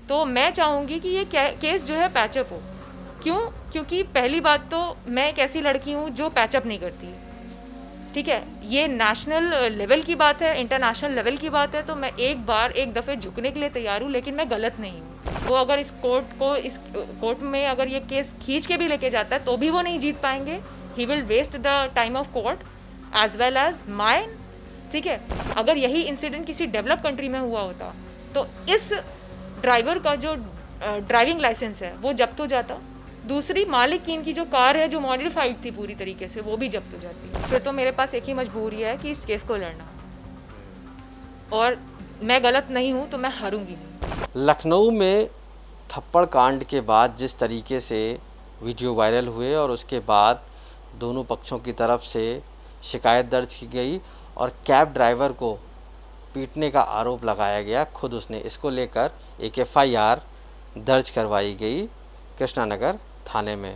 तो मैं चाहूँगी कि ये केस जो है पैचअप हो। क्यों? क्योंकि पहली बात तो मैं एक ऐसी लड़की हूँ जो पैचअप नहीं करती, ठीक है। ये नेशनल लेवल की बात है, इंटरनेशनल लेवल की बात है, तो मैं एक दफ़े झुकने के लिए तैयार हूँ, लेकिन मैं गलत नहीं हूँ। वो अगर इस कोर्ट में अगर ये केस खींच के भी लेके जाता है तो भी वो नहीं जीत पाएंगे। He will waste the time of court as well as mine, ठीक है। अगर यही इंसिडेंट किसी डेवलप कंट्री में हुआ होता तो इस ड्राइवर का जो ड्राइविंग लाइसेंस है वो जब्त हो जाता। दूसरी, मालिक की इनकी जो कार है जो मॉडिफाइड थी पूरी तरीके से, वो भी जब्त हो जाती। फिर तो मेरे पास एक ही मजबूरी है कि इस केस को लड़ना, और मैं गलत नहीं हूँ तो मैं हारूंगी नहीं। लखनऊ में थप्पड़ कांड के बाद जिस तरीके से वीडियो वायरल हुए और उसके बाद दोनों पक्षों की तरफ से शिकायत दर्ज की गई और कैब ड्राइवर को पीटने का आरोप लगाया गया, खुद उसने इसको लेकर एक FIR दर्ज करवाई गई कृष्णानगर थाने में।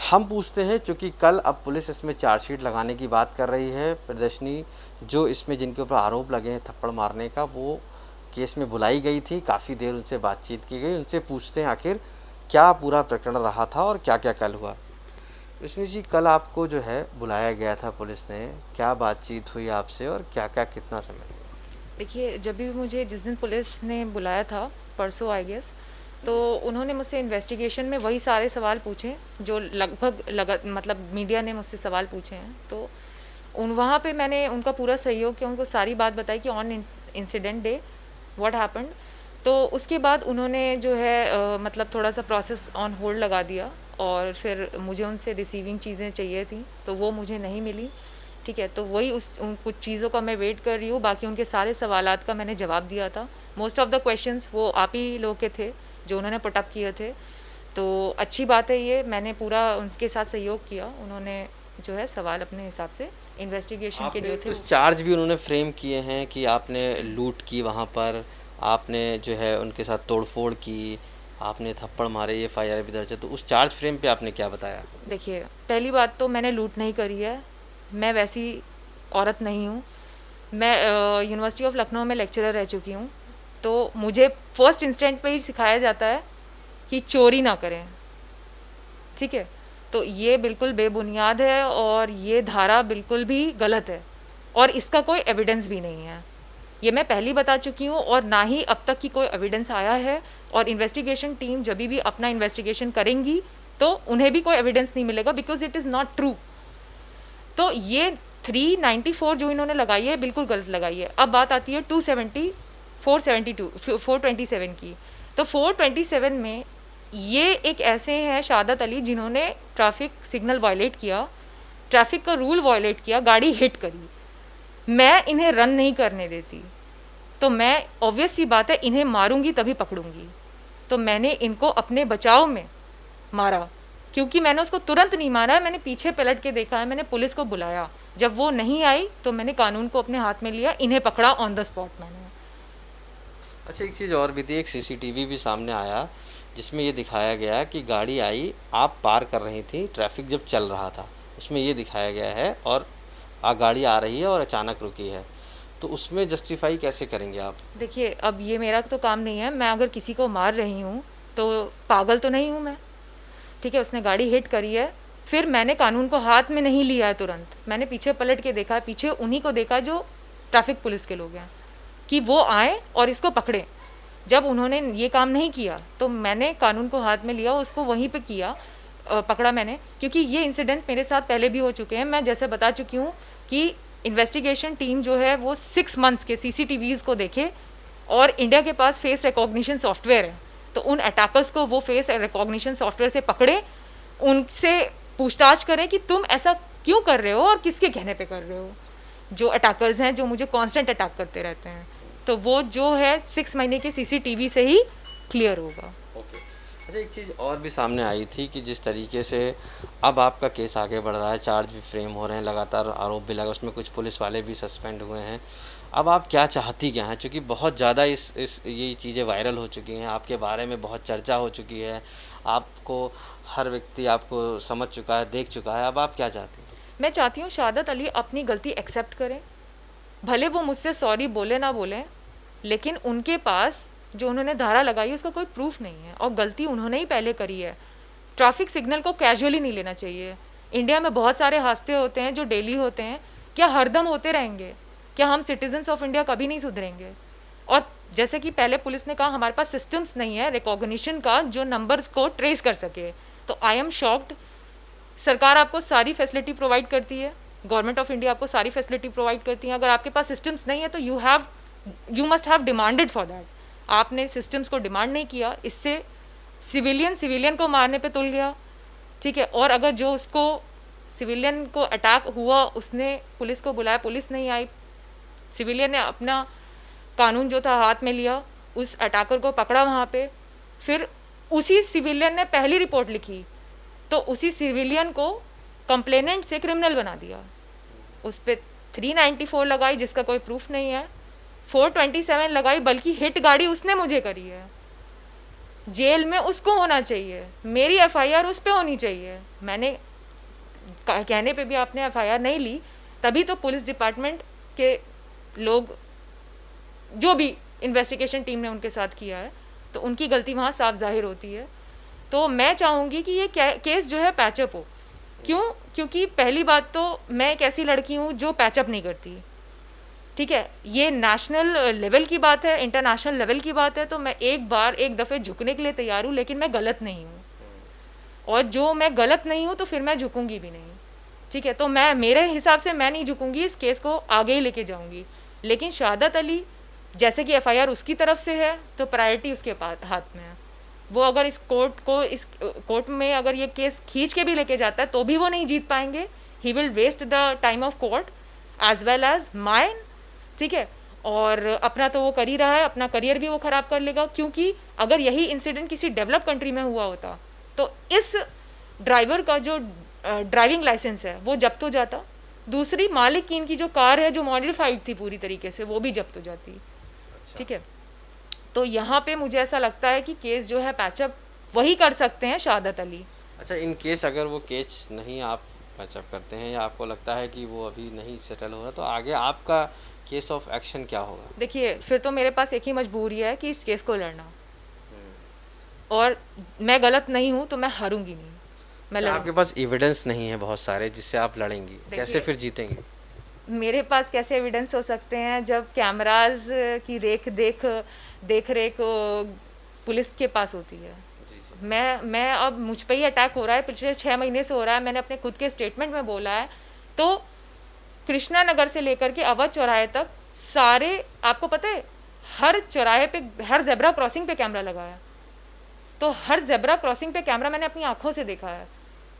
हम पूछते हैं, चूँकि कल अब पुलिस इसमें चार्जशीट लगाने की बात कर रही है, प्रदर्शनी जो इसमें जिनके ऊपर आरोप लगे हैं थप्पड़ मारने का, वो केस में बुलाई गई थी, काफ़ी देर उनसे बातचीत की गई। उनसे पूछते हैं आखिर क्या पूरा प्रकरण रहा था और क्या क्या कल हुआ। कृष्ण जी, कल आपको जो है बुलाया गया था पुलिस ने, क्या बातचीत हुई आपसे और क्या क्या कितना समय? देखिए, जब भी मुझे जिस दिन पुलिस ने बुलाया था, परसों आई गेस, तो उन्होंने मुझसे इन्वेस्टिगेशन में वही सारे सवाल पूछे जो मतलब मीडिया ने मुझसे सवाल पूछे हैं। तो वहाँ पे मैंने उनका पूरा सहयोग किया, उनको सारी बात बताई कि on incident day what happened. तो उसके बाद उन्होंने जो है मतलब थोड़ा सा प्रोसेस ऑन होल्ड लगा दिया, और फिर मुझे उनसे रिसीविंग चीज़ें चाहिए थी तो वो मुझे नहीं मिली, ठीक है। तो वही उन कुछ चीज़ों का मैं वेट कर रही हूँ। बाकी उनके सारे सवालात का मैंने जवाब दिया था। मोस्ट ऑफ द क्वेश्चंस वो आप ही लोग के थे जो उन्होंने पुटअप किए थे। तो अच्छी बात है ये, मैंने पूरा उनके साथ सहयोग किया। उन्होंने जो है सवाल अपने हिसाब से इन्वेस्टिगेशन के जो थे कुछ चार्ज भी उन्होंने फ्रेम किए हैं कि आपने लूट की, वहाँ पर आपने जो है उनके साथ तोड़फोड़ की, आपने थप्पड़ मारे, ये FIR भी दर्ज है। तो उस चार्ज फ्रेम पे आपने क्या बताया? देखिए, पहली बात तो मैंने लूट नहीं करी है, मैं वैसी औरत नहीं हूँ। मैं यूनिवर्सिटी ऑफ लखनऊ में लेक्चरर रह चुकी हूँ, तो मुझे फर्स्ट इंस्टेंट पे ही सिखाया जाता है कि चोरी ना करें, ठीक है। तो ये बिल्कुल बेबुनियाद है और ये धारा बिल्कुल भी गलत है, और इसका कोई एविडेंस भी नहीं है। ये मैं पहले बता चुकी हूँ, और ना ही अब तक की कोई एविडेंस आया है। और इन्वेस्टिगेशन टीम जब भी अपना इन्वेस्टिगेशन करेंगी तो उन्हें भी कोई एविडेंस नहीं मिलेगा, because it is not true. तो ये 394 जो इन्होंने लगाई है बिल्कुल गलत लगाई है। अब बात आती है 270, 472, 427 की। तो 427 में ये एक ऐसे हैं शहादत अली जिन्होंने ट्रैफिक सिग्नल वायलेट किया, ट्रैफिक का रूल वायलेट किया, गाड़ी हिट करी। मैं इन्हें रन नहीं करने देती, तो मैं ऑब्वियस सी बात है इन्हें मारूंगी तभी पकड़ूंगी। तो मैंने इनको अपने बचाव में मारा, क्योंकि मैंने उसको तुरंत नहीं मारा है, मैंने पीछे पलट के देखा है, मैंने पुलिस को बुलाया। जब वो नहीं आई तो मैंने कानून को अपने हाथ में लिया, इन्हें पकड़ा ऑन द स्पॉट मैंने। अच्छा, एक चीज़ और भी थी, एक CCTV भी सामने आया जिसमें ये दिखाया गया कि गाड़ी आई, आप पार कर रही थी, ट्रैफिक जब चल रहा था, उसमें ये दिखाया गया है, और गाड़ी आ रही है और अचानक रुकी है। तो उसमें जस्टिफाई कैसे करेंगे आप? देखिए, अब ये मेरा तो काम नहीं है। मैं अगर किसी को मार रही हूँ तो पागल तो नहीं हूँ मैं, ठीक है। उसने गाड़ी हिट करी है, फिर मैंने कानून को हाथ में नहीं लिया है तुरंत, मैंने पीछे पलट के देखा, पीछे उन्हीं को देखा जो ट्रैफिक पुलिस के लोग हैं, कि वो आए और इसको पकड़े। जब उन्होंने ये काम नहीं किया तो मैंने कानून को हाथ में लिया, उसको वहीं पे किया, पकड़ा मैंने। क्योंकि ये इंसिडेंट मेरे साथ पहले भी हो चुके हैं। मैं जैसे बता चुकी हूँ कि इन्वेस्टिगेशन टीम जो है वो 6 मंथ्स के CCTVs को देखे, और इंडिया के पास फेस रिकॉग्निशन सॉफ्टवेयर है, तो उन अटैकर्स को वो फेस रिकॉग्निशन सॉफ्टवेयर से पकड़े, उनसे पूछताछ करें कि तुम ऐसा क्यों कर रहे हो और किसके कहने पे कर रहे हो। जो अटैकर्स हैं जो मुझे कांस्टेंट अटैक करते रहते हैं, तो वो जो है 6 महीने के CCTV से ही क्लियर होगा। ओके। अच्छा, एक चीज़ और भी सामने आई थी कि जिस तरीके से अब आपका केस आगे बढ़ रहा है, चार्ज भी फ्रेम हो रहे हैं, लगातार आरोप भी लगा, उसमें कुछ पुलिस वाले भी सस्पेंड हुए हैं। अब आप क्या चाहती क्या हैं? क्योंकि बहुत ज़्यादा इस ये चीज़ें वायरल हो चुकी हैं, आपके बारे में बहुत चर्चा हो चुकी है, आपको हर व्यक्ति आपको समझ चुका है, देख चुका है, अब आप क्या चाहती हैं? मैं चाहती हूँ शहादत अली अपनी गलती एक्सेप्ट करें, भले वो मुझसे सॉरी बोले ना बोलें, लेकिन उनके पास जो उन्होंने धारा लगाई है उसका कोई प्रूफ नहीं है और गलती उन्होंने ही पहले करी है। ट्रैफिक सिग्नल को कैजुअली नहीं लेना चाहिए। इंडिया में बहुत सारे हादसे होते हैं जो डेली होते हैं, क्या हरदम होते रहेंगे? क्या हम सिटीजन्स ऑफ इंडिया कभी नहीं सुधरेंगे? और जैसे कि पहले पुलिस ने कहा हमारे पास सिस्टम्स नहीं है रिकॉग्निशन का जो नंबर्स को ट्रेस कर सके, तो आई एम शॉक्ड। सरकार आपको सारी फैसिलिटी प्रोवाइड करती है, गवर्नमेंट ऑफ इंडिया आपको सारी फैसिलिटी प्रोवाइड करती है, अगर आपके पास सिस्टम्स नहीं है तो you must have demanded for that. आपने सिस्टम्स को डिमांड नहीं किया, इससे सिविलियन को मारने पे तुल गया, ठीक है। और अगर जो उसको सिविलियन को अटैक हुआ उसने पुलिस को बुलाया, पुलिस नहीं आई, सिविलियन ने अपना कानून जो था हाथ में लिया, उस अटैकर को पकड़ा वहाँ पे, फिर उसी सिविलियन ने पहली रिपोर्ट लिखी तो उसी सिविलियन को कंप्लेनेंट से क्रिमिनल बना दिया। उस पर 394 लगाई जिसका कोई प्रूफ नहीं है, 427 लगाई, बल्कि हिट गाड़ी उसने मुझे करी है। जेल में उसको होना चाहिए, मेरी एफआईआर उस पर होनी चाहिए। मैंने कहने पे भी आपने एफआईआर नहीं ली, तभी तो पुलिस डिपार्टमेंट के लोग जो भी इन्वेस्टिगेशन टीम ने उनके साथ किया है तो उनकी गलती वहाँ साफ जाहिर होती है। तो मैं चाहूँगी कि ये केस जो है पैचअप हो। क्यों? क्योंकि पहली बात तो मैं एक ऐसी लड़की हूँ जो पैचअप नहीं करती, ठीक है। ये नेशनल लेवल की बात है, इंटरनेशनल लेवल की बात है, तो मैं एक दफ़े झुकने के लिए तैयार हूँ, लेकिन मैं गलत नहीं हूँ। और जो मैं गलत नहीं हूँ तो फिर मैं झुकूंगी भी नहीं, ठीक है। तो मैं मेरे हिसाब से मैं नहीं झुकूंगी, इस केस को आगे ही लेके जाऊंगी। लेकिन शहादत अली जैसे कि एफआईआर उसकी तरफ से है तो प्रायोरिटी उसके हाथ में है। वो अगर इस कोर्ट में अगर ये केस खींच के भी लेके जाता है तो भी वो नहीं जीत पाएंगे। He will waste the time of court as well as mine, ठीक है। और अपना तो वो कर ही रहा है, अपना करियर भी वो ख़राब कर लेगा, क्योंकि अगर यही इंसिडेंट किसी डेवलप कंट्री में हुआ होता तो इस ड्राइवर का जो ड्राइविंग लाइसेंस है वो जब्त हो जाता। दूसरी, मालिक की इनकी जो कार है जो मॉडिफाइड थी पूरी तरीके से, वो भी जब्त हो जाती, अच्छा। ठीक है। तो यहाँ पे मुझे ऐसा लगता है कि केस जो है पैचअप वही कर सकते हैं, शहादत अली। अच्छा, इन केस अगर वो केस नहीं आप पैचअप करते हैं या आपको लगता है कि वो अभी नहीं सेटल हो रहा, तो आगे आपका केस ऑफ एक्शन क्या होगा? देखिए, फिर तो मेरे पास एक ही मजबूरी है कि इस केस को लड़ना, और मैं गलत नहीं हूँ तो मैं हारूंगी नहीं, मैं अच्छा, आपके लड़ूंगी। पास एविडेंस नहीं है बहुत सारे जिससे आप लड़ेंगी, कैसे देखिए, फिर जीतेंगे? मेरे पास कैसे एविडेंस हो सकते हैं जब कैमराज की देख रेख पुलिस के पास होती है। जी जी। मैं अब मुझ पे ही अटैक हो रहा है, पिछले 6 महीने से हो रहा है। मैंने अपने खुद के स्टेटमेंट में बोला है। तो कृष्णा नगर से लेकर के अवध चौराहे तक सारे, आपको पता है, हर चौराहे पे, हर जेब्रा क्रॉसिंग पे कैमरा लगा है। तो हर जेब्रा क्रॉसिंग पे कैमरा मैंने अपनी आंखों से देखा है।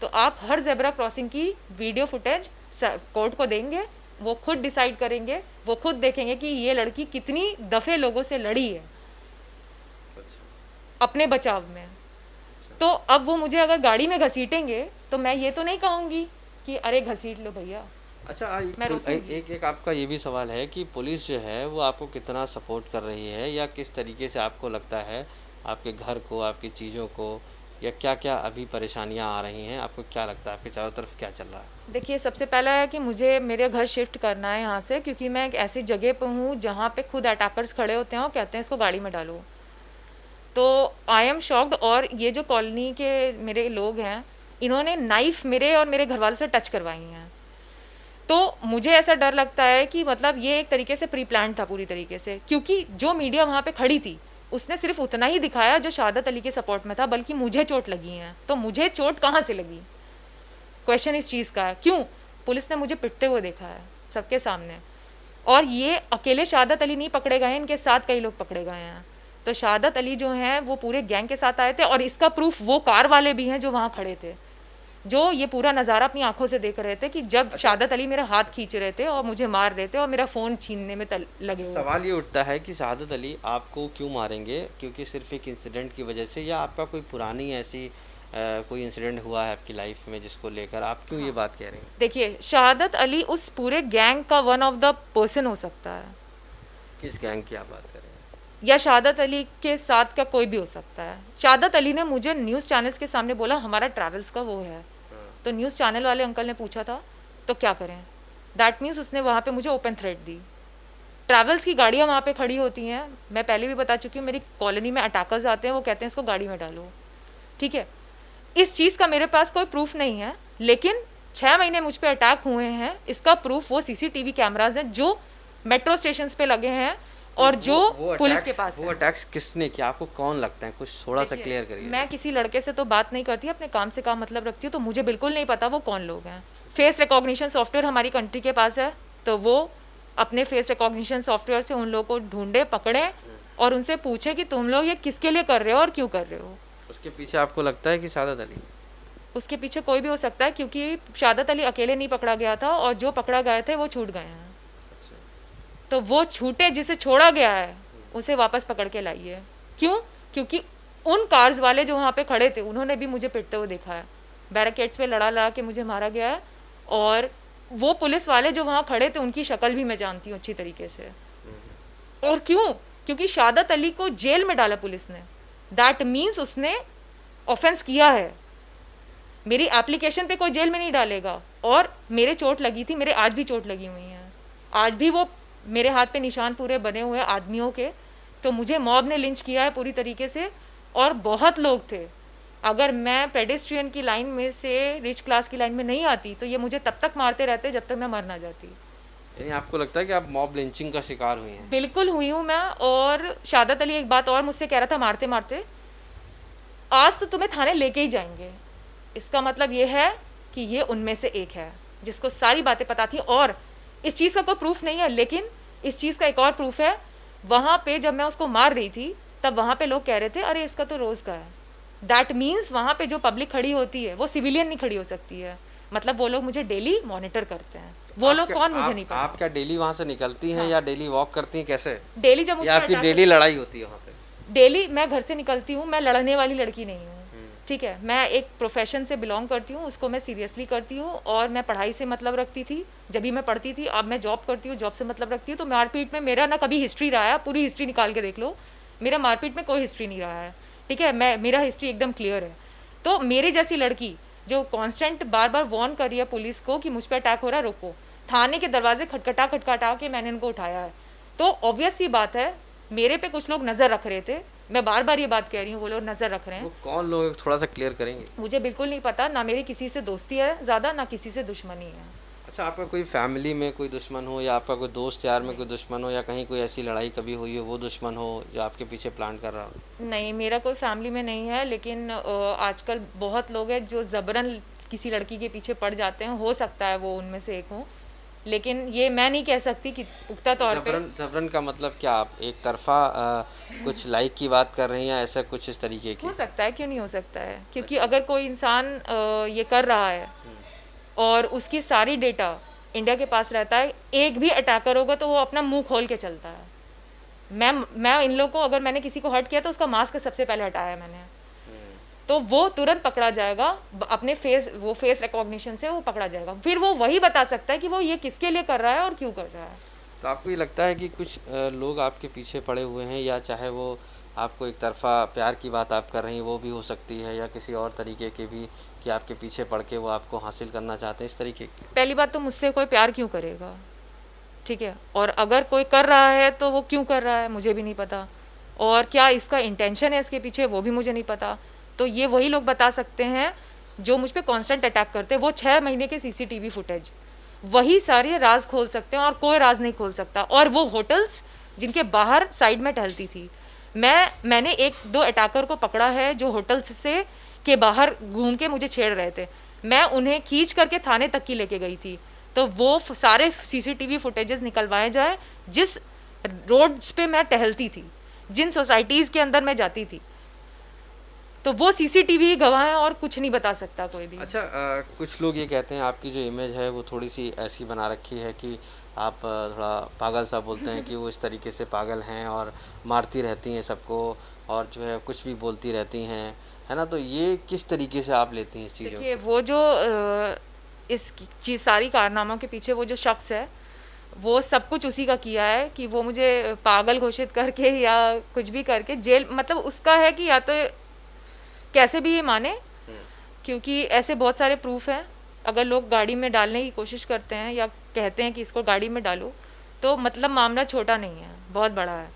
तो आप हर जेब्रा क्रॉसिंग की वीडियो फुटेज कोर्ट को देंगे, वो खुद डिसाइड करेंगे, वो खुद देखेंगे कि ये लड़की कितनी दफ़े लोगों से लड़ी है अपने बचाव में। तो अब वो मुझे अगर गाड़ी में घसीटेंगे तो मैं ये तो नहीं कहूँगी कि अरे घसीट लो भैया। अच्छा, मैं रोकूंगी। एक आपका ये भी सवाल है कि पुलिस जो है वो आपको कितना सपोर्ट कर रही है, या किस तरीके से आपको लगता है आपके घर को, आपकी चीज़ों को, या क्या क्या अभी परेशानियां आ रही हैं? आपको क्या लगता है आपके चारों तरफ क्या चल रहा है? देखिए, सबसे पहला है कि मुझे मेरे घर शिफ्ट करना है यहाँ से, क्योंकि मैं एक ऐसी जगह पर हूँ जहाँ पे खुद अटैकर्स खड़े होते हैं और कहते हैं इसको गाड़ी में डालो। तो आई एम शॉक्ड। और ये जो कॉलोनी के मेरे लोग हैं, इन्होंने नाइफ मेरे और मेरे घर वालों से टच करवाई हैं। तो मुझे ऐसा डर लगता है कि मतलब ये एक तरीके से प्री प्लान था पूरी तरीके से, क्योंकि जो मीडिया वहाँ पे खड़ी थी उसने सिर्फ उतना ही दिखाया जो शहादत अली के सपोर्ट में था, बल्कि मुझे चोट लगी है। तो मुझे चोट कहाँ से लगी, क्वेश्चन इस चीज़ का है। क्यों? पुलिस ने मुझे पिटते हुए देखा है सबके सामने, और ये अकेले शहादत अली नहीं पकड़े गए हैं, इनके साथ कई लोग पकड़े गए हैं। तो शहादत अली जो हैं वो पूरे गैंग के साथ आए थे, और इसका प्रूफ वो कार वाले भी हैं जो वहाँ खड़े थे, जो ये पूरा नज़ारा अपनी आंखों से देख रहे थे कि जब शहादत अली मेरा हाथ खींच रहे थे और मुझे मार रहे थे और मेरा फ़ोन छीनने में लगे हुए। सवाल ये उठता है कि शहादत अली आपको क्यों मारेंगे? क्योंकि सिर्फ एक इंसिडेंट की वजह से, या आपका कोई पुरानी ऐसी कोई इंसिडेंट हुआ है आपकी लाइफ में जिसको लेकर आप क्यों ये बात कह रहे हैं? देखिए, शहादत अली उस पूरे गैंग का वन ऑफ द पर्सन हो सकता है। किस गैंग की आप बात कर रहे हैं? या शहादत अली के साथ का कोई भी हो सकता है। शहादत अली ने मुझे न्यूज़ चैनल्स के सामने बोला हमारा ट्रैवल्स का वो है, तो न्यूज़ चैनल वाले अंकल ने पूछा था तो क्या करें। दैट मीन्स उसने वहाँ पे मुझे ओपन थ्रेट दी। ट्रैवल्स की गाड़ियाँ वहाँ पे खड़ी होती हैं, मैं पहले भी बता चुकी हूँ, मेरी कॉलोनी में अटैकर्स आते हैं, वो कहते हैं इसको गाड़ी में डालो, ठीक है। इस चीज़ का मेरे पास कोई प्रूफ नहीं है, लेकिन 6 महीने मुझ पे अटैक हुए हैं, इसका प्रूफ वो सीसीटीवी कैमराज हैं जो मेट्रो स्टेशन पे लगे हैं और जो पुलिस के पास वो अटैक्स किसने किया, आपको कौन लगता है, कुछ थोड़ा सा क्लियर करिए। मैं किसी लड़के से तो बात नहीं करती, अपने काम से काम मतलब रखती हूँ, तो मुझे बिल्कुल नहीं पता वो कौन लोग हैं। फेस रिकॉग्निशन सॉफ्टवेयर हमारी कंट्री के पास है, तो वो अपने फेस रिकॉग्निशन सॉफ्टवेयर से उन लोगों को ढूंढे, पकड़े और उनसे पूछे कि तुम लोग ये किसके लिए कर रहे हो और क्यों कर रहे हो। उसके पीछे आपको लगता है कि सादत अली? उसके पीछे कोई भी हो सकता है, क्योंकि शादत अली अकेले नहीं पकड़ा गया था और जो पकड़ा गए थे वो छूट गए हैं। तो वो छूटे जिसे छोड़ा गया है उसे वापस पकड़ के लाइए। क्यों? क्योंकि उन कार्स वाले जो वहाँ पे खड़े थे उन्होंने भी मुझे पिटते हुए देखा है, बैरिकेड्स पे लड़ा लड़ा के मुझे मारा गया है, और वो पुलिस वाले जो वहाँ खड़े थे उनकी शक्ल भी मैं जानती हूँ अच्छी तरीके से। और क्यों? क्योंकि शादत अली को जेल में डाला पुलिस ने, दैट मीन्स उसने ऑफेंस किया है। मेरी एप्लीकेशन पे कोई जेल में नहीं डालेगा। और मेरे चोट लगी थी, मेरे आज भी चोट लगी हुई हैं, आज भी वो मेरे हाथ पे निशान पूरे बने हुए आदमियों के। तो मुझे मॉब ने लिंच किया है पूरी तरीके से, और बहुत लोग थे। अगर मैं पेडेस्ट्रियन की लाइन में से रिच क्लास की लाइन में नहीं आती तो ये मुझे तब तक मारते रहते जब तक मैं मर ना जाती। यानी आपको लगता है कि आप मॉब लिंचिंग का शिकार हुई हैं? बिल्कुल हुई हूँ मैं। और शादत अली एक बात और मुझसे कह रहा था मारते मारते, आज तो तुम्हें थाने लेके ही जाएंगे। इसका मतलब ये है कि ये उनमें से एक है जिसको सारी बातें पता थी। और इस चीज़ का कोई प्रूफ नहीं है, लेकिन इस चीज़ का एक और प्रूफ है। वहाँ पे जब मैं उसको मार रही थी तब वहाँ पे लोग कह रहे थे अरे इसका तो रोज़ का है। दैट मीन्स वहाँ पे जो पब्लिक खड़ी होती है वो सिविलियन नहीं खड़ी हो सकती है, मतलब वो लोग मुझे डेली मॉनिटर करते हैं। वो लोग कौन मुझे नहीं पता। आप क्या डेली वहाँ से निकलती हैं या डेली वॉक करती हैं, कैसे? डेली जब मुझे आपकी डेली लड़ाई होती है वहाँ पे? डेली मैं घर से निकलती हूँ, मैं लड़ने वाली लड़की नहीं हूँ, ठीक है। मैं एक प्रोफेशन से बिलोंग करती हूँ, उसको मैं सीरियसली करती हूँ, और मैं पढ़ाई से मतलब रखती थी जब भी मैं पढ़ती थी। अब मैं जॉब करती हूँ, जॉब से मतलब रखती हूँ। तो मारपीट में मेरा ना कभी हिस्ट्री रहा है, पूरी हिस्ट्री निकाल के देख लो, मेरा मारपीट में कोई हिस्ट्री नहीं रहा है, ठीक है। मेरा हिस्ट्री एकदम क्लियर है। तो मेरी जैसी लड़की जो कॉन्स्टेंट बार बार वार्न कर रही है पुलिस को कि मुझ पर अटैक हो रहा है, रोको, थाने के दरवाजे खटखटा के मैंने इनको उठाया है। तो ऑब्वियस सी बात है मेरे पे कुछ लोग नज़र रख रहे थे। मैं बार बार ये बात कह रही हूँ, वो लोग नज़र रख रहे हैं। वो कौन लोग, थोड़ा सा क्लियर करेंगे? मुझे बिल्कुल नहीं पता, ना मेरी किसी से दोस्ती है ज़्यादा, ना किसी से दुश्मनी है। अच्छा, आपका कोई फैमिली में कोई दुश्मन हो, या आपका कोई दोस्त यार में कोई दुश्मन हो, या कहीं कोई ऐसी लड़ाई कभी हुई हो वो दुश्मन हो जो आपके पीछे प्लान कर रहा हो? नहीं, मेरा कोई फैमिली में नहीं है, लेकिन आजकल बहुत लोग हैं जो ज़बरन किसी लड़की के पीछे पड़ जाते हैं। हो सकता है वो उनमें से एक हो, लेकिन ये मैं नहीं कह सकती कि पुख्ता तौर पे। जबरन का मतलब क्या, आप एक तरफा कुछ लाइक की बात कर रही हैं या ऐसा कुछ इस तरीके की? हो सकता है, क्यों नहीं हो सकता है, क्योंकि अगर कोई इंसान ये कर रहा है और उसकी सारी डेटा इंडिया के पास रहता है, एक भी अटैकर होगा तो वो अपना मुंह खोल के चलता है। मैं इन लोगों को, अगर मैंने किसी को हर्ट किया तो उसका मास्क सबसे पहले हटाया मैंने, तो वो तुरंत पकड़ा जाएगा। अपने फेस रिकॉग्निशन से वो पकड़ा जाएगा। फिर वो वही बता सकता है कि वो ये किसके लिए कर रहा है और क्यों कर रहा है। तो आपको ये लगता है कि कुछ लोग आपके पीछे पड़े हुए हैं, या चाहे वो आपको एक तरफा प्यार की बात आप कर रही हैं वो भी हो सकती है, या किसी और तरीके के भी कि आपके पीछे पड़ के वो आपको हासिल करना चाहते हैं, इस तरीके की? पहली बात तो मुझसे कोई प्यार क्यों करेगा, ठीक है। और अगर कोई कर रहा है तो वो क्यों कर रहा है मुझे भी नहीं पता, और क्या इसका इंटेंशन है इसके पीछे वो भी मुझे नहीं पता। तो ये वही लोग बता सकते हैं जो मुझ पे कांस्टेंट अटैक करते हैं। वो 6 महीने के सीसीटीवी फुटेज, वही सारे राज खोल सकते हैं, और कोई राज नहीं खोल सकता। और वो होटल्स जिनके बाहर साइड में टहलती थी, मैंने 1-2 अटैकर को पकड़ा है जो होटल्स से के बाहर घूम के मुझे छेड़ रहे थे। मैं उन्हें खींच करके थाने तक की लेके गई थी। तो वो सारे सीसीटीवी फुटेजेस निकलवाए जाए जिस रोड्स पे मैं टहलती थी, जिन सोसाइटीज़ के अंदर मैं जाती थी। तो वो सीसीटीवी गवाह है और कुछ नहीं बता सकता कोई भी। अच्छा, कुछ लोग ये कहते हैं आपकी जो इमेज है वो थोड़ी सी ऐसी बना रखी है कि आप थोड़ा पागल सा बोलते हैं कि वो इस तरीके से पागल हैं और मारती रहती हैं सबको, और जो है कुछ भी बोलती रहती हैं, है ना? तो ये किस तरीके से आप लेती हैं इस चीज़ों देखिए, वो जो इस चीज़ सारी कारनामों के पीछे वो जो शख्स है वो सब कुछ उसी का किया है कि वो मुझे पागल घोषित करके या कुछ भी करके जेल, मतलब उसका है कि या तो कैसे भी ये माने, क्योंकि ऐसे बहुत सारे प्रूफ हैं। अगर लोग गाड़ी में डालने की कोशिश करते हैं या कहते हैं कि इसको गाड़ी में डालो, तो मतलब मामला छोटा नहीं है, बहुत बड़ा है।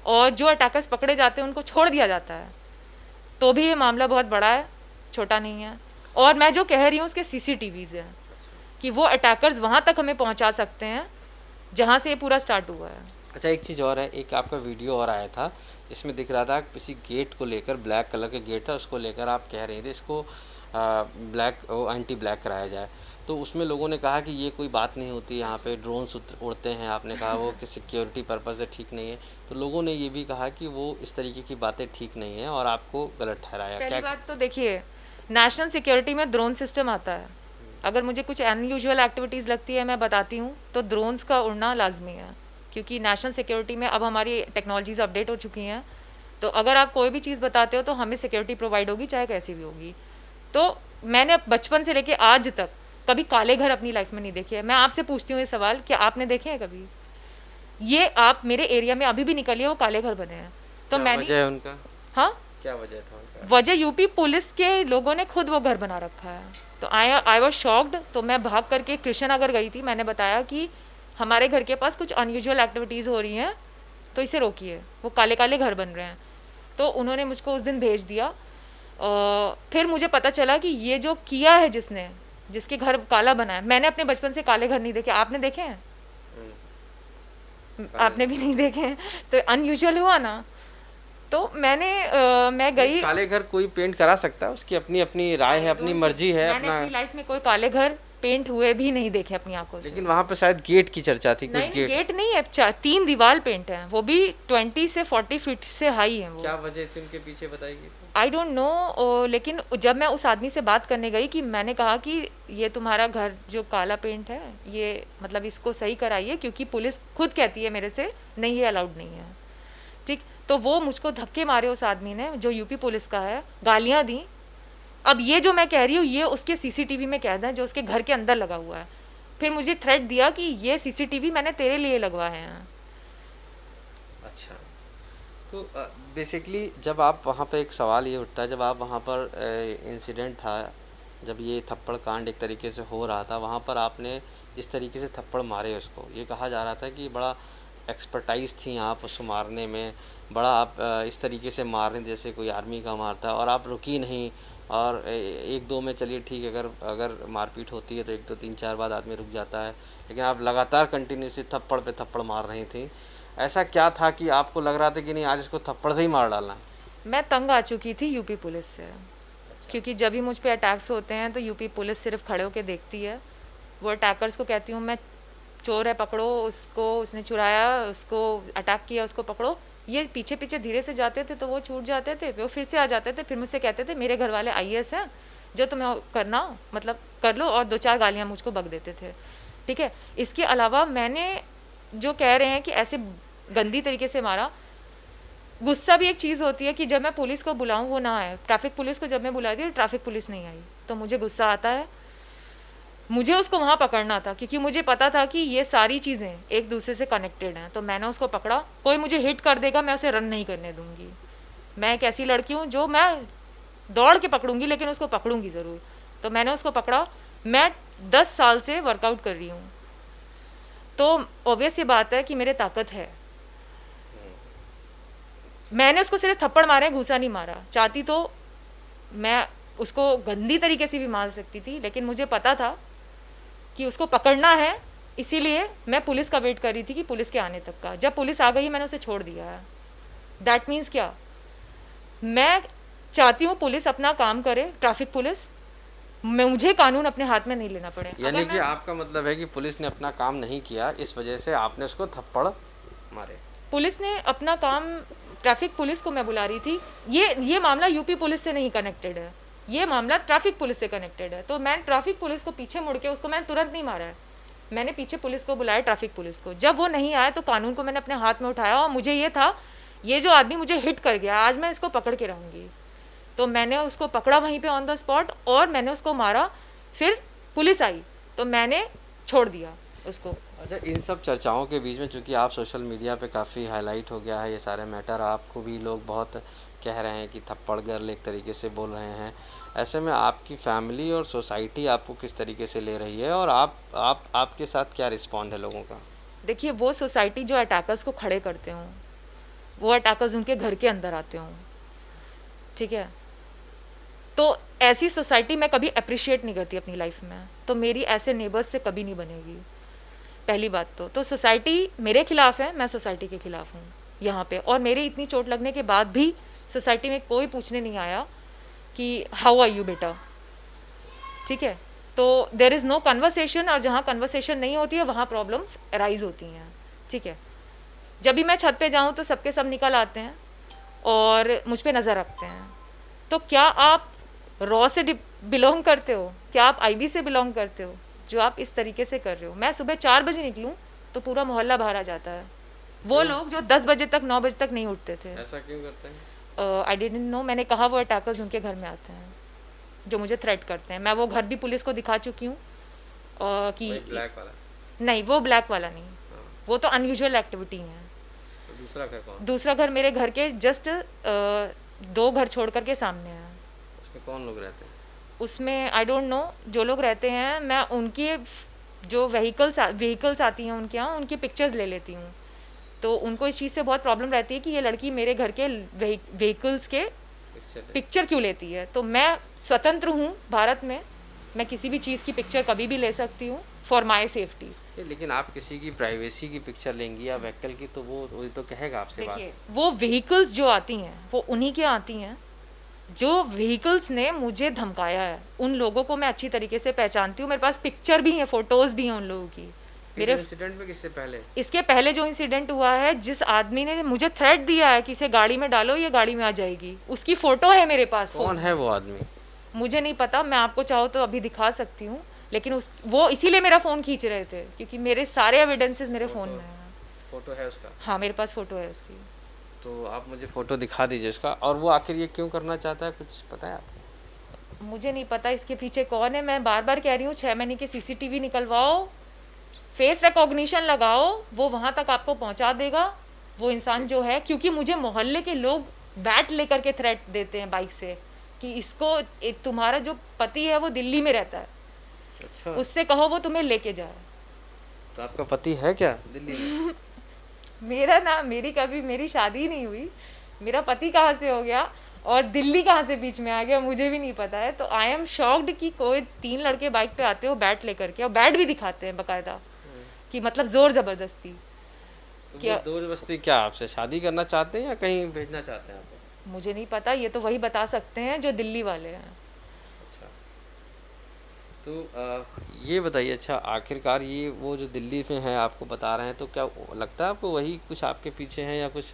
और जो अटैकर्स पकड़े जाते हैं उनको छोड़ दिया जाता है, तो भी ये मामला बहुत बड़ा है, छोटा नहीं है। और मैं जो कह रही हूँ उसके सीसीटीवीज़ हैं कि वो अटैकर्स वहाँ तक हमें पहुँचा सकते हैं जहाँ से ये पूरा स्टार्ट हुआ है। अच्छा, एक चीज़ और है, एक आपका वीडियो और आया था जिसमें दिख रहा था किसी गेट को लेकर, ब्लैक कलर के गेट था उसको लेकर आप कह रहे थे इसको ब्लैक एंटी ब्लैक कराया जाए। तो उसमें लोगों ने कहा कि ये कोई बात नहीं होती, यहाँ पे ड्रोन्स उड़ते हैं, आपने कहा वो कि सिक्योरिटी पर्पज़ से ठीक नहीं है। तो लोगों ने ये भी कहा कि वो इस तरीके की बातें ठीक नहीं है और आपको गलत ठहराया। पहली क्या? बात तो देखिए, नेशनल सिक्योरिटी में ड्रोन सिस्टम आता है। अगर मुझे कुछ अनयूजुअल एक्टिविटीज़ लगती है मैं बताती हूँ, तो ड्रोन्स का उड़ना लाजमी है, क्योंकि नेशनल सिक्योरिटी में अब हमारी टेक्नोलॉजीज़ अपडेट हो चुकी हैं। तो अगर आप कोई भी चीज़ बताते हो तो हमें सिक्योरिटी प्रोवाइड होगी, चाहे कैसी भी होगी। तो मैंने बचपन से लेके आज तक कभी काले घर अपनी लाइफ में नहीं देखे हैं। मैं आपसे पूछती हूँ ये सवाल, क्या आपने देखे हैं कभी? ये आप मेरे एरिया में अभी भी निकलिए, वो काले घर बने हैं। तो क्या मैंने, वजह है उनका? हाँ, क्या वजह था उनका? वजह यूपी पुलिस के लोगों ने खुद वो घर बना रखा है। तो आई वॉज शॉक्ड। तो मैं भाग करके कृष्ण नगर गई थी, मैंने बताया कि हमारे घर के पास कुछ अनयूजुअल एक्टिविटीज़ हो रही हैं, तो इसे रोकिए, वो काले काले घर बन रहे हैं। तो उन्होंने मुझको उस दिन भेज दिया। फिर मुझे पता चला कि ये जो किया है जिसने, जिसके घर काला बना है, मैंने अपने बचपन से काले घर नहीं देखे। आपने देखे हैं? आपने भी नहीं देखे हैं, तो अनयूजुअल हुआ ना। तो मैं गई। काले घर कोई पेंट करा सकता है, उसकी अपनी अपनी राय है, अपनी मर्जी है। मैंने अपना अपनी लाइफ में कोई काले घर पेंट हुए भी नहीं देखे अपनी आंखों से। लेकिन वहाँ पे शायद गेट की चर्चा थी, कुछ नहीं, गेट। गेट नहीं है, 3 दीवार पेंट है, वो भी 20 से 40 फीट से हाई है वो। क्या वजह थी उनके पीछे, बताइए। I don't know. लेकिन जब मैं उस आदमी से बात करने गई कि मैंने कहा कि ये तुम्हारा घर जो काला पेंट है, ये मतलब इसको सही कराइए, क्योंकि पुलिस खुद कहती है मेरे से नहीं, ये अलाउड नहीं है। ठीक, तो वो मुझको धक्के मारे उस आदमी ने, जो यूपी पुलिस का है, गालियाँ दी। अब ये जो मैं कह रही हूँ ये उसके सीसीटीवी में कैद है, जो उसके घर के अंदर लगा हुआ है। फिर मुझे थ्रेट दिया कि ये सीसीटीवी मैंने तेरे लिए लगवाए हैं। अच्छा, तो बेसिकली जब आप वहाँ पे, एक सवाल ये उठता है, जब आप वहाँ पर इंसिडेंट था, जब ये थप्पड़ कांड एक तरीके से हो रहा था, वहाँ पर आपने इस तरीके से थप्पड़ मारे उसको, ये कहा जा रहा था कि बड़ा एक्सपर्टाइज थी आप उसको मारने में, बड़ा आप इस तरीके से मार रहे जैसे कोई आर्मी का मारता, और आप रुकी नहीं। और एक दो में चलिए ठीक है, अगर अगर मारपीट होती है तो एक दो तीन चार बाद आदमी रुक जाता है, लेकिन आप लगातार कंटिन्यूसली थप्पड़ पे थप्पड़ मार रही थी। ऐसा क्या था कि आपको लग रहा था कि नहीं, आज इसको थप्पड़ से ही मार डालना है? मैं तंग आ चुकी थी यूपी पुलिस से, क्योंकि जब भी मुझ पे अटैक्स होते हैं तो यूपी पुलिस सिर्फ खड़े होकर देखती है। वो अटैकर्स को कहती हूँ मैं, चोर है पकड़ो उसको, उसने चुराया, उसको अटैक किया, उसको पकड़ो। ये पीछे पीछे धीरे से जाते थे तो वो छूट जाते थे, वो फिर से आ जाते थे, फिर मुझसे कहते थे मेरे घर वाले आईएएस हैं, जो तुम्हें करना मतलब कर लो, और 2-4 गालियाँ मुझको बक देते थे। ठीक है, इसके अलावा मैंने जो कह रहे हैं कि ऐसे गंदी तरीके से मारा, गुस्सा भी एक चीज़ होती है कि जब मैं पुलिस को बुलाऊं वो ना आए। ट्रैफिक पुलिस को जब मैं बुलाई थी ट्रैफिक पुलिस नहीं आई, तो मुझे गुस्सा आता है। मुझे उसको वहाँ पकड़ना था, क्योंकि मुझे पता था कि ये सारी चीज़ें एक दूसरे से कनेक्टेड हैं। तो मैंने उसको पकड़ा। कोई मुझे हिट कर देगा मैं उसे रन नहीं करने दूंगी। मैं एक ऐसी लड़की हूँ जो मैं दौड़ के पकड़ूंगी, लेकिन उसको पकड़ूंगी ज़रूर। तो मैंने उसको पकड़ा। मैं 10 साल से वर्कआउट कर रही हूँ, तो ऑब्वियस ये बात है कि मेरे ताकत है। मैंने उसको सिर्फ थप्पड़ मारे, घूसा नहीं मारा। चाहती तो मैं उसको गंदी तरीके से भी मार सकती थी, लेकिन मुझे पता था कि उसको पकड़ना है, इसीलिए मैं पुलिस का वेट कर रही थी कि पुलिस के आने तक का। जब पुलिस आ गई मैंने उसे छोड़ दिया है। दैट मीन्स क्या, मैं चाहती हूँ पुलिस अपना काम करे, ट्रैफिक पुलिस, मुझे कानून अपने हाथ में नहीं लेना पड़े। यानी कि आपका मतलब है कि पुलिस ने अपना काम नहीं किया, इस वजह से आपने उसको थप्पड़ मारे। पुलिस ने अपना काम, ट्रैफिक पुलिस को मैं बुला रही थी। ये मामला यूपी पुलिस से नहीं कनेक्टेड है, ये मामला ट्रैफिक पुलिस से कनेक्टेड है। तो मैं ट्रैफिक पुलिस को पीछे मुड़ के उसको मैंने तुरंत नहीं मारा है, मैंने पीछे पुलिस को बुलाया, ट्रैफिक पुलिस को। जब वो नहीं आया तो कानून को मैंने अपने हाथ में उठाया, और मुझे ये था ये जो आदमी मुझे हिट कर गया, आज मैं इसको पकड़ के रहूँगी। तो मैंने उसको पकड़ा वहीं पे ऑन द स्पॉट, और मैंने उसको मारा। फिर पुलिस आई तो मैंने छोड़ दिया उसको। अच्छा, इन सब चर्चाओं के बीच में, चूंकि आप सोशल मीडिया पे काफ़ी हाईलाइट हो गया है ये सारे मैटर, आपको भी लोग बहुत कह रहे हैं कि थप्पड़ गर्ल एक तरीके से बोल रहे हैं, ऐसे में आपकी फैमिली और सोसाइटी आपको किस तरीके से ले रही है, और आपके साथ क्या रिस्पॉन्ड है लोगों का? देखिए वो सोसाइटी जो अटैकर्स को खड़े करते हों, वो अटैकर्स उनके घर के अंदर आते हों, ठीक है, तो ऐसी सोसाइटी मैं कभी अप्रिशिएट नहीं करती अपनी लाइफ में, तो मेरी ऐसे नेबर्स से कभी नहीं बनेगी। पहली बात तो सोसाइटी मेरे खिलाफ है, मैं सोसाइटी के खिलाफ हूँ यहाँ पे, और मेरी इतनी चोट लगने के बाद भी सोसाइटी में कोई पूछने नहीं आया कि हाउ आर यू बेटा, ठीक है, तो देर इज़ नो कन्वर्सेशन, और जहाँ कन्वर्सेशन नहीं होती है वहाँ प्रॉब्लम्स अराइज होती हैं, ठीक है। जब भी मैं छत पे जाऊँ तो सबके सब निकल आते हैं और मुझ पे नज़र रखते हैं। तो क्या आप रॉ से बिलोंग करते हो, क्या आप आईबी से बिलोंग करते हो, जो आप इस तरीके से कर रहे हो? मैं सुबह 4 बजे निकलूँ तो पूरा मोहल्ला बाहर आ जाता है। वो लोग जो 10 बजे तक 9 बजे तक नहीं उठते थे। ऐसा क्यों करते हैं? आई डिडंट नो, मैंने कहा वो अटैकर्स उनके घर में आते हैं जो मुझे थ्रेट करते हैं। मैं वो घर भी पुलिस को दिखा चुकी हूँ कि ब्लैक वाला? नहीं, वो ब्लैक वाला नहीं, हाँ। वो तो अनयूजुअल एक्टिविटी है। तो दूसरा घर कौन? दूसरा घर मेरे घर के जस्ट 2 घर छोड़ करके सामने है। उसमें कौन लोग रहते हैं? उसमें आई डोंट नो, जो लोग रहते हैं मैं उनके जो व्हीकल्स आती हैं उनके यहाँ, उनकी पिक्चर्स ले लेती हूँ। तो उनको इस चीज़ से बहुत प्रॉब्लम रहती है कि ये लड़की मेरे घर के व्हीकल्स के पिक्चर क्यों लेती है। तो मैं स्वतंत्र हूँ भारत में, मैं किसी भी चीज़ की पिक्चर कभी भी ले सकती हूँ फॉर माई सेफ्टी। लेकिन आप किसी की प्राइवेसी की पिक्चर लेंगी या व्हीकल की, तो वो तो कहेगा आपसे बात। देखिए वो व्हीकल्स जो आती हैं वो उन्हीं के आती हैं जो व्हीकल्स ने मुझे धमकाया है। उन लोगों को मैं अच्छी तरीके से पहचानती हूँ, मेरे पास पिक्चर भी हैं, फोटोज़ भी हैं उन लोगों की। मेरे इंसिडेंट में किससे पहले? इसके पहले जो इंसिडेंट हुआ है, जिस आदमी ने मुझे थ्रेट दिया है कि इसे गाड़ी में डालो, ये गाड़ी में आ जाएगी, उसकी फ़ोटो है मेरे पास। कौन है वो आदमी? मुझे नहीं पता, मैं आपको चाहो तो अभी दिखा सकती हूँ, लेकिन वो इसीलिए मेरा फ़ोन खींच रहे थे क्योंकि मेरे सारे एविडेंसेस मेरे फ़ोन में हैं। फ़ोटो है उसका? हाँ, मेरे पास फ़ोटो है उसकी। तो आप मुझे फ़ोटो दिखा दीजिए उसका। और वो आखिर ये क्यों करना चाहता है, कुछ पता है आपको? मुझे नहीं पता इसके पीछे कौन है। मैं बार बार कह रही हूँ 6 महीने के सीसीटीवी निकलवाओ, फेस रिकॉग्निशन लगाओ, वो वहाँ तक आपको पहुँचा देगा वो इंसान जो है। क्योंकि मुझे मोहल्ले के लोग बैट लेकर के थ्रेट देते हैं बाइक से कि इसको, तुम्हारा जो पति है वो दिल्ली में रहता है, अच्छा, उससे कहो वो तुम्हें लेके जाए। तो आपका पति है क्या दिल्ली में? मेरी शादी नहीं हुई, मेरा पति कहाँ से हो गया और दिल्ली कहाँ से बीच में आ गया मुझे भी नहीं पता है। तो आई एम शॉक्ड कि कोई 3 लड़के बाइक पे आते हो बैट लेकर के, और बैट भी दिखाते हैं बकायदा कि मतलब जोर ज़बरदस्ती। तो क्या जोर जबरदस्ती, क्या आपसे शादी करना चाहते हैं या कहीं भेजना चाहते हैं आपको? मुझे नहीं पता, ये तो वही बता सकते हैं जो दिल्ली वाले हैं। अच्छा, तो ये बताइए, अच्छा आखिरकार ये वो जो दिल्ली में है आपको बता रहे हैं, तो क्या लगता है आपको वही कुछ आपके पीछे हैं या कुछ?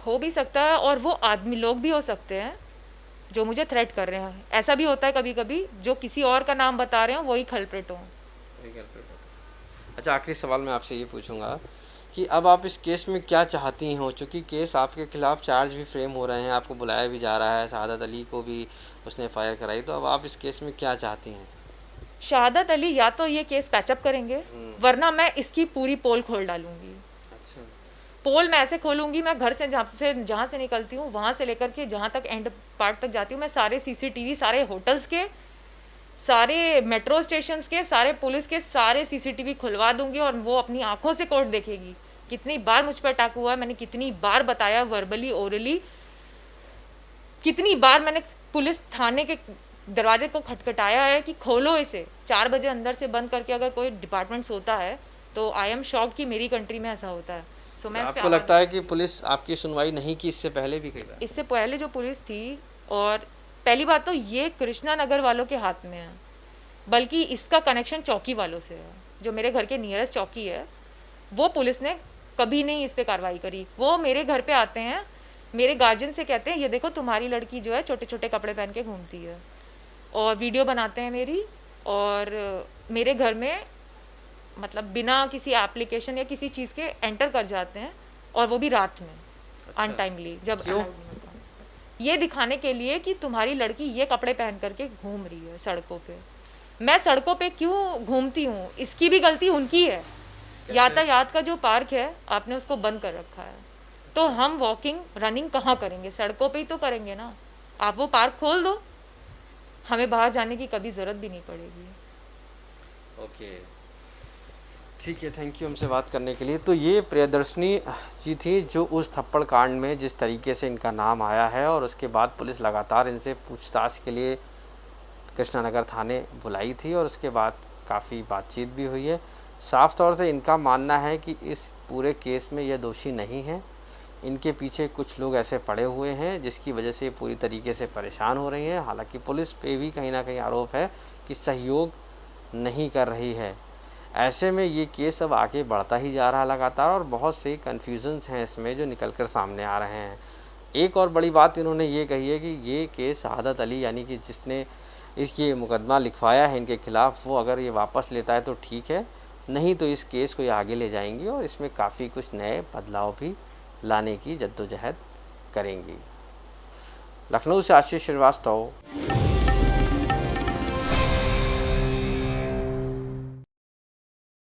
हो भी सकता है, और वो आदमी लोग भी हो सकते हैं जो मुझे थ्रेट कर रहे हैं। ऐसा भी होता है कभी कभी जो किसी और का नाम बता रहे हो वही कल्प्रिट हो। अच्छा, आखिरी सवाल मैं आपसे ये पूछूंगा कि अब आप इस केस में क्या चाहती हो, चूँकि केस आपके खिलाफ चार्ज भी फ्रेम हो रहे हैं, आपको बुलाया भी जा रहा है, शहादत अली को भी उसने फायर कराई, तो अब आप इस केस में क्या चाहती हैं? शहादत अली या तो ये केस पैचअप करेंगे, वरना मैं इसकी पूरी पोल खोल डालूंगी। अच्छा, पोल मैं ऐसे खोलूंगी, मैं घर से जहाँ से निकलती हूँ वहाँ से लेकर के जहाँ तक एंड पार्ट तक जाती हूँ, मैं सारे सीसीटीवी, सारे होटल्स के, सारे मेट्रो स्टेशंस के, सारे पुलिस के सारे सीसीटीवी खुलवा दूंगी, और वो अपनी आंखों से कोर्ट देखेगी कितनी बार मुझ पर अटैक हुआ है। मैंने कितनी बार बताया, वर्बली ओरली, कितनी बार मैंने पुलिस थाने के दरवाजे को खटखटाया है कि खोलो इसे। 4 बजे अंदर से बंद करके अगर कोई डिपार्टमेंट सोता है तो आई एम शॉक्ड कि मेरी कंट्री में ऐसा होता है। सो मैं आपको लगता है कि पुलिस आपकी सुनवाई नहीं की इससे पहले भी कई बार? इससे पहले जो पुलिस थी, और पहली बात तो ये कृष्णा नगर वालों के हाथ में है, बल्कि इसका कनेक्शन चौकी वालों से है। जो मेरे घर के नियरेस्ट चौकी है, वो पुलिस ने कभी नहीं इस पर कार्रवाई करी। वो मेरे घर पे आते हैं, मेरे गार्जियन से कहते हैं ये देखो तुम्हारी लड़की जो है छोटे छोटे कपड़े पहन के घूमती है, और वीडियो बनाते हैं मेरी, और मेरे घर में मतलब बिना किसी एप्लीकेशन या किसी चीज़ के एंटर कर जाते हैं, और वो भी रात में। अच्छा, अनटाइमली, जब क्यों? allowed नहीं होता, ये दिखाने के लिए कि तुम्हारी लड़की ये कपड़े पहन करके घूम रही है सड़कों पे। मैं सड़कों पे क्यों घूमती हूँ, इसकी भी गलती उनकी है। यातायात का जो पार्क है आपने उसको बंद कर रखा है, तो हम वॉकिंग रनिंग कहाँ करेंगे, सड़कों पे ही तो करेंगे ना। आप वो पार्क खोल दो, हमें बाहर जाने की कभी ज़रूरत भी नहीं पड़ेगी। ओके, ठीक है, थैंक यू हमसे बात करने के लिए। तो ये प्रियदर्शनी जी थी जो उस थप्पड़ कांड में जिस तरीके से इनका नाम आया है, और उसके बाद पुलिस लगातार इनसे पूछताछ के लिए कृष्णानगर थाने बुलाई थी और उसके बाद काफ़ी बातचीत भी हुई है। साफ तौर से इनका मानना है कि इस पूरे केस में ये दोषी नहीं हैं। इनके पीछे कुछ लोग ऐसे पड़े हुए हैं जिसकी वजह से ये पूरी तरीके से परेशान हो रही हैं। हालांकि पुलिस पे भी कहीं ना कहीं आरोप है कि सहयोग नहीं कर रही है। ऐसे में ये केस अब आगे बढ़ता ही जा रहा है लगातार, और बहुत से कन्फ्यूजन्स हैं इसमें जो निकल कर सामने आ रहे हैं। एक और बड़ी बात इन्होंने ये कही है कि ये केस शहादत अली यानी कि जिसने ये मुकदमा लिखवाया है इनके खिलाफ़, वो अगर ये वापस लेता है तो ठीक है, नहीं तो इस केस को ये आगे ले जाएंगी और इसमें काफ़ी कुछ नए बदलाव भी लाने की जद्दोजहद करेंगी। लखनऊ से आशीष श्रीवास्तव।